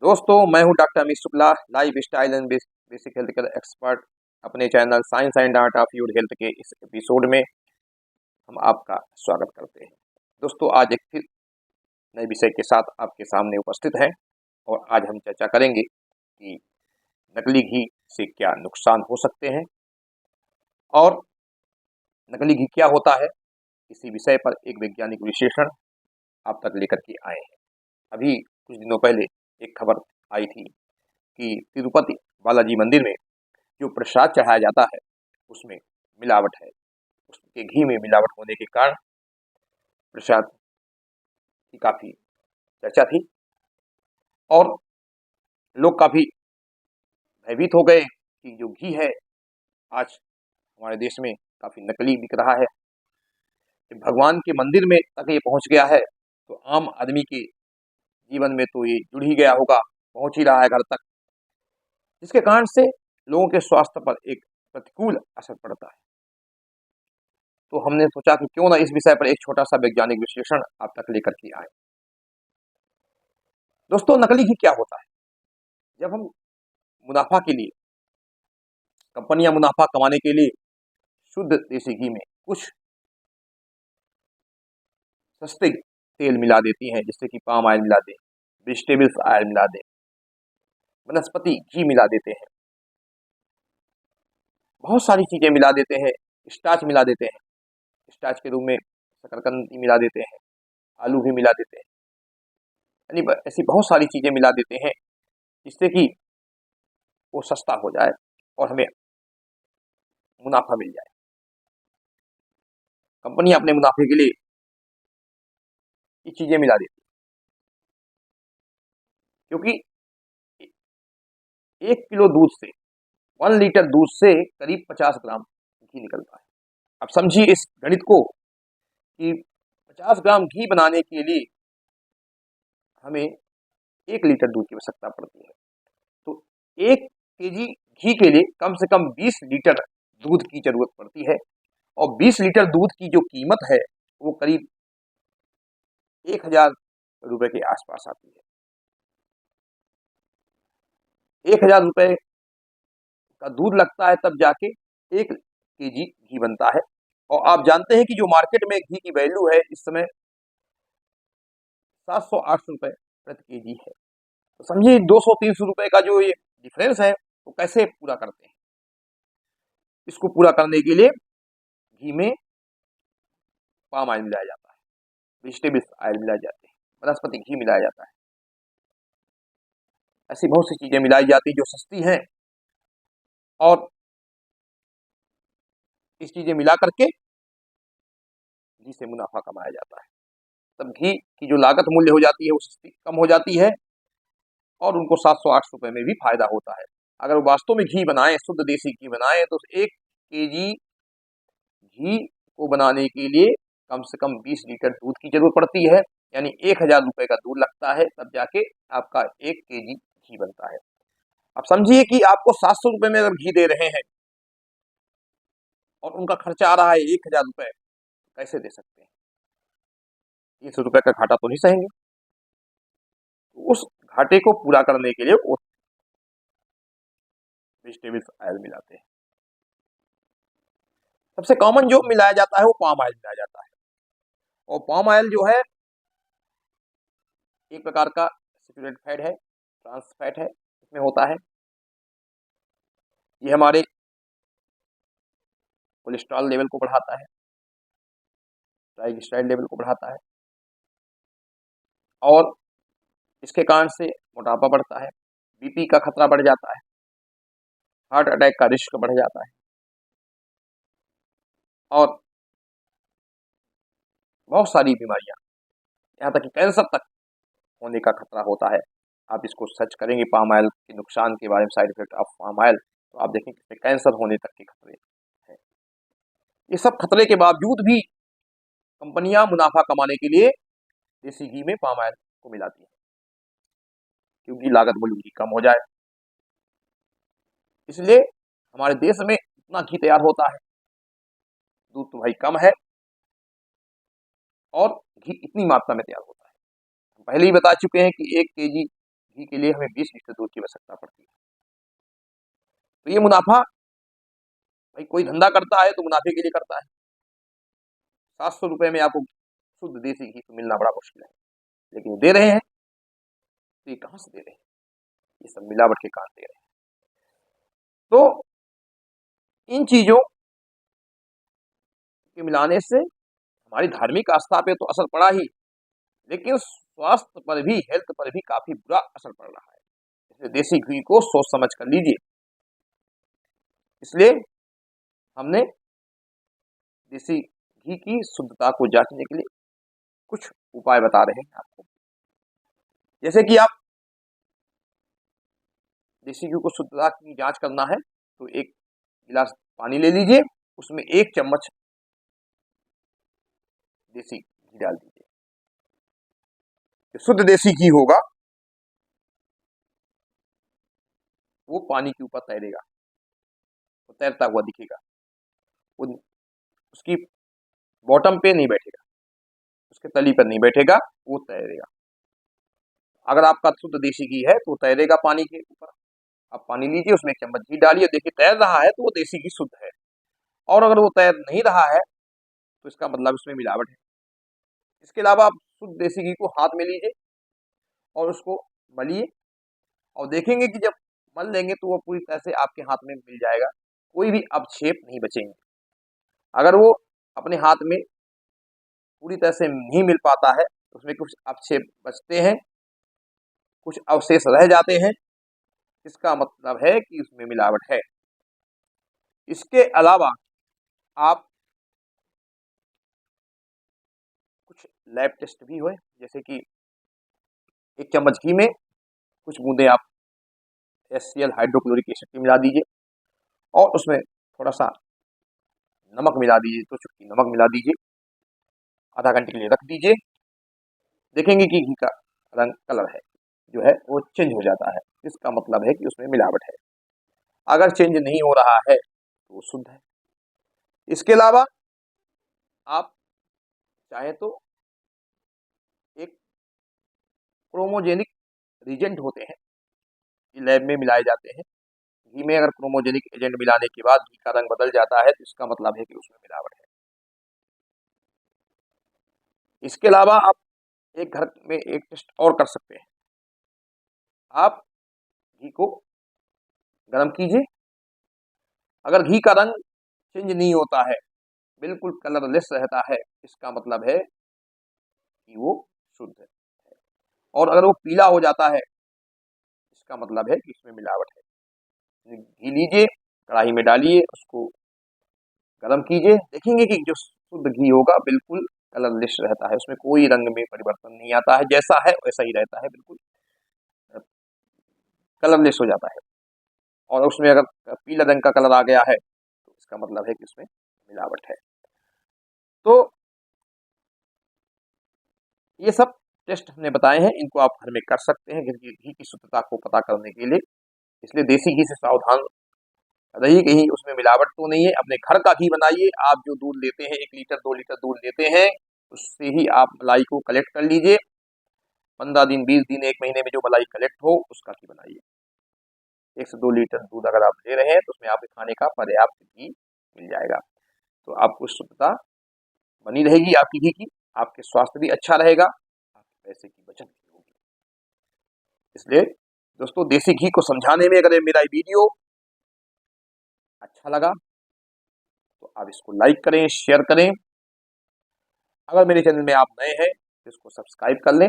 दोस्तों, मैं हूं doctor Amit Shukla, lifestyle and basic health care expert. अपने channel science and art of your health के इस एपिसोड में हम आपका स्वागत करते हैं। दोस्तों, आज एक फिर नए विषय के साथ आपके सामने उपस्थित हैं और आज हम चर्चा करेंगे कि नकली घी से क्या नुकसान हो सकते हैं और नकली घी क्या होता है। इसी विषय पर एक वैज्ञानिक विश्लेषण आप तक लेकर के आए हैं। अभी कुछ दिनों पहले एक खबर आई थी कि तिरुपति बालाजी मंदिर में जो प्रसाद चढ़ाया जाता है उसमें मिलावट है। उसके घी में मिलावट होने के कारण प्रसाद की काफ़ी चर्चा थी और लोग काफ़ी भयभीत हो गए कि जो घी है आज हमारे देश में काफ़ी नकली बिक रहा है। जब भगवान के मंदिर में तक ये पहुंच गया है तो आम आदमी के जीवन में तो ये जुड़ ही गया होगा, पहुंच ही रहा है घर तक, जिसके कारण से लोगों के स्वास्थ्य पर एक प्रतिकूल असर पड़ता है। तो हमने सोचा कि क्यों ना इस विषय पर एक छोटा सा वैज्ञानिक विश्लेषण आप तक लेकर के आए। दोस्तों, नकली घी क्या होता है? जब हम मुनाफा के लिए, कंपनियां मुनाफा कमाने के लिए शुद्ध देसी घी में कुछ सस्ते तेल मिला देती हैं, जैसे कि पाम ऑयल मिला दें, वेजिटेबल्स ऑयल मिला दें, वनस्पति घी मिला देते हैं, बहुत सारी चीजें मिला देते हैं, स्टार्च मिला देते हैं, स्टार्च के रूप में शकरकंदी मिला देते हैं, आलू भी मिला देते हैं, यानी ऐसी बहुत सारी चीजें मिला देते हैं जिससे कि वो सस्ता हो जाए और हमें मुनाफा मिल जाए। कंपनियां अपने मुनाफे के लिए ये चीजें मिला देती हैं, क्योंकि 1 किलो दूध से, 1 लीटर दूध से करीब 50 ग्राम घी निकलता है। अब समझिए इस गणित को कि 50 ग्राम घी बनाने के लिए हमें 1 लीटर दूध की आवश्यकता पड़ती है। तो 1 केजी घी के लिए कम से कम 20 लीटर दूध की जरूरत पड़ती है और 20 लीटर दूध की जो कीमत है वो करीब 1000 रुपए के आसपास आती है। 1000 रुपए का दूध लगता है तब जाके 1 केजी घी बनता है। और आप जानते हैं कि जो मार्केट में घी की वैल्यू है इस समय 700-800 रुपए प्रति केजी है। तो समझिए 200-300 रुपए का जो ये डिफरेंस है वो कैसे पूरा करते हैं। इसको पूरा करने के लिए घी में पाम ऑयल मिलाया जाता है, वेजिटेबल्स ऑयल मिलाए जाते हैं, वनस्पति घी मिलाया जाता है, ऐसी बहुत सी चीजें मिलाई जाती हैं जो सस्ती हैं और इस चीजें मिला करके घी से मुनाफा कमाया जाता है। तब घी की जो लागत मूल्य हो जाती है वो सस्ती कम हो जाती है और उनको 700-800 रुपए में भी फायदा होता है। अगर वो वास्तव में घी बनाए, शुद्ध देसी घी बनाए, तो 1 केजी घी को बनाने के लिए कम से कम 20 लीटर दूध की जरूरत पड़ती है, यानी 1000 रुपए का दूध लगता है तब जाके आपका 1 केजी घी बनता है। अब समझिए कि आपको 700 रुपए में अगर घी दे रहे हैं और उनका खर्चा आ रहा है 1000 रुपए, कैसे दे सकते हैं? 30 रुपए का घाटा तो नहीं सहेंगे। उस घाटे को पूरा करने के लिए वो वेजिटेबल्स ऑयल मिलाते हैं। सबसे कॉमन जो मिलाया जाता है वो पाम ऑयल मिलाया जाता है और पाम ऑयल जो है एक प्रकार का सैचुरेटेड फैट है, ट्रांस फैट है, इसमें होता है। ये हमारे कोलेस्ट्रॉल लेवल को बढ़ाता है, ट्राइग्लिसराइड लेवल को बढ़ाता है और इसके कारण से मोटापा बढ़ता है, बीपी का खतरा बढ़ जाता है, हार्ट अटैक का रिस्क बढ़ जाता है और बहुत सारी बीमारियां, यहाँ तक कि कैंसर तक होने का खतरा होता है। आप इसको सर्च करेंगे पाम ऑयल के नुकसान के बारे में, side effect of palm oil, तो आप देखेंगे कि कैंसर होने तक के खतरे हैं। ये सब खतरे के बावजूद भी कंपनियां मुनाफा कमाने के लिए देसी घी में पाम ऑयल को मिलाती है, क्योंकि लागत मूल्य उनकी कम हो जाए। इसलिए हमारे देश में इतना घी तैयार होता है, दूध तो भाई कम है और घी इतनी मात्रा में तैयार होता है। हम पहले ही बता चुके हैं कि 1 केजी घी के लिए हमें 20 लीटर दूध की आवश्यकता पड़ती है। तो ये मुनाफा, भाई कोई धंधा करता है तो मुनाफे के लिए करता है। 700 रुपये में आपको शुद्ध देसी घी तो मिलना बड़ा मुश्किल है, लेकिन दे रहे हैं, तो ये कहाँ से दे रहे हैं? ये सब मिलावट के कारण दे रहे हैं। तो इन चीजों के मिलाने से हमारी धार्मिक आस्था पे तो असर पड़ा ही, लेकिन स्वास्थ्य पर भी, हेल्थ पर भी काफी बुरा असर पड़ रहा है। इसलिए देसी घी को सोच समझ कर लीजिए। इसलिए हमने देसी घी की शुद्धता को जांचने के लिए कुछ उपाय बता रहे हैं आपको। जैसे कि आप देसी घी को शुद्धता की जांच करना है तो एक गिलास पानी ले लीजिए, उसमें 1 चम्मच देसी घी डाल दीजिए। शुद्ध देसी घी होगा वो पानी के ऊपर तैरेगा, वो तैरता हुआ दिखेगा, वो उसकी बॉटम पे नहीं बैठेगा, उसके तली पर नहीं बैठेगा, वो तैरेगा। अगर आपका शुद्ध देसी घी है तो तैरेगा पानी के ऊपर। आप पानी लीजिए, उसमें 1 चम्मच घी डालिए, देखिए तैर रहा है तो वो देसी घी शुद्ध है। और अगर वो तैर नहीं रहा है तो इसका मतलब उसमें मिलावट है। इसके अलावा आप शुद्ध देसी घी को हाथ में लीजिए और उसको मलिए, और देखेंगे कि जब मल लेंगे तो वो पूरी तरह से आपके हाथ में मिल जाएगा, कोई भी अवक्षेप नहीं बचेंगे। अगर वो अपने हाथ में पूरी तरह से नहीं मिल पाता है, उसमें कुछ अवक्षेप बचते हैं, कुछ अवशेष रह जाते हैं, इसका मतलब है कि उसमें मिलावट है। इसके अलावा आप कुछ लैब टेस्ट भी हुए, जैसे कि 1 चम्मच घी में कुछ बूंदे आप HCl हाइड्रोक्लोरिक एसिड की मिला दीजिए, और उसमें थोड़ा सा नमक मिला दीजिए, 2 चुटकी नमक मिला दीजिए, आधा घंटे के लिए रख दीजिए। देखेंगे कि घी का रंग, कलर है जो है वो चेंज हो जाता है, इसका मतलब है कि उसमें मिलावट है। अगर चेंज नहीं हो रहा है तो वो शुद्ध है। इसके अलावा आप चाहे तो एक क्रोमोजेनिक रिजेंट होते हैं, ये लैब में मिलाए जाते हैं। घी में अगर क्रोमोजेनिक एजेंट मिलाने के बाद घी का रंग बदल जाता है तो इसका मतलब है कि उसमें मिलावट है। इसके अलावा आप एक घर में एक टेस्ट और कर सकते हैं। आप घी को गर्म कीजिए, अगर घी का रंग चेंज नहीं होता है, बिल्कुल कलरलेस रहता है, इसका मतलब है कि वो शुद्ध है। और अगर वो पीला हो जाता है, इसका मतलब है कि इसमें मिलावट है। घी लीजिए, कढ़ाई में डालिए, उसको गर्म कीजिए, देखेंगे कि जो शुद्ध घी होगा बिल्कुल कलरलेस रहता है, उसमें कोई रंग में परिवर्तन नहीं आता है, जैसा है वैसा ही रहता है, बिल्कुल कलरलेस हो जाता है। और उसमें अगर पीला रंग का कलर आ गया है तो इसका मतलब है कि उसमें मिलावट है। तो ये सब टेस्ट हमने बताए हैं, इनको आप घर में कर सकते हैं घी की शुद्धता को पता करने के लिए। इसलिए देसी घी से सावधान रहिए, कहीं उसमें मिलावट तो नहीं है। अपने घर का घी बनाइए। आप जो दूध लेते हैं, 1 लीटर 2 लीटर दूध लेते हैं, उससे ही आप मलाई को कलेक्ट कर लीजिए। 15 दिन, 20 दिन, 1 महीने में जो मलाई कलेक्ट हो उसका घी बनाइए। 1 से 2 लीटर दूध अगर आप ले रहे हैं तो उसमें आपके खाने का पर्याप्त घी मिल जाएगा। तो आपको शुद्धता बनी रहेगी आपकी घी की, आपके स्वास्थ्य भी अच्छा रहेगा, आपके पैसे की बचत भी होगी। इसलिए दोस्तों, देसी घी को समझाने में अगर मेरा वीडियो अच्छा लगा तो आप इसको लाइक करें, शेयर करें। अगर मेरे चैनल में आप नए हैं तो इसको सब्सक्राइब कर लें।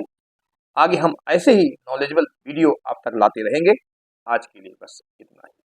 आगे हम ऐसे ही नॉलेजेबल वीडियो आप तक लाते रहेंगे। आज के लिए बस इतना ही।